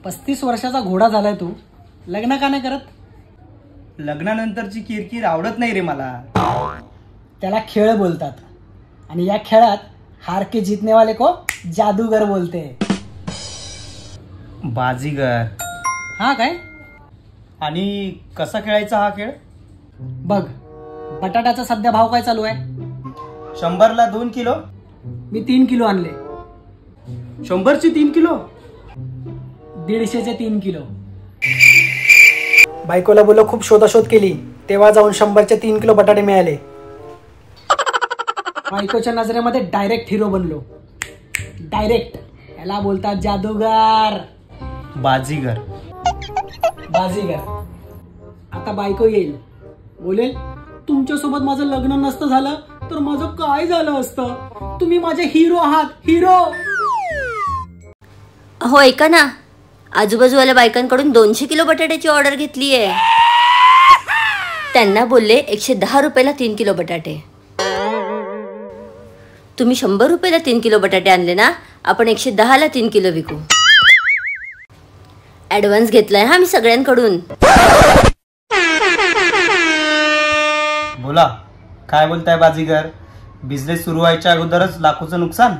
35 वर्षाचा घोडा झालाय तू, लग्न का नाही करत? लग्नानंतरची किरकिर आवडत नाही रे मला. त्याला खेळ बोलतात आणि या खेळात हार के जीतने वाले को जादूगर बोलते. बाजीगर. हा काय? आणि कसा खेळायचा हा खेळ? बघ, बटाट्याचा सध्या भाव काय चालू आहे? 100ला 2 किलो. मी 3 किलो आणले. 100चे 3 किलो. 150चे 3 किलो. बायकोला बोललो खूप शोधाशोध केली, तेव्हा जाऊन 100चे 3 किलो बटाटे मिळाले. बायकोच्या नजरेमध्ये डायरेक्ट हिरो बनलो. डायरेक्ट. याला बोलतात जादूगार. बाजीगर. बाजीगर. आता बायको येईल, बोलेल तुमच्यासोबत माझं लग्न नसतं झालं तर माझं काय झालं असतं, तुम्ही माझे हिरो आहात, हिरो. हो ऐका ना, आजूबाजूवाल्या बायकांकडून 200 किलो बटाट्याची ऑर्डर घेतली आहे. त्यांना बोलले 110 रुपयाला 3 किलो बटाटे. तुम्ही 100 रुपयाला 3 किलो बटाटे आणले ना, आपण 110ला 3 किलो विकू. ऍडव्हान्स घेतलाय हा मी सगळ्यांकडून. बोला, काय बोलताय बाजीगर? बिझनेस सुरू व्हायच्या अगोदरच लाखोचं नुकसान.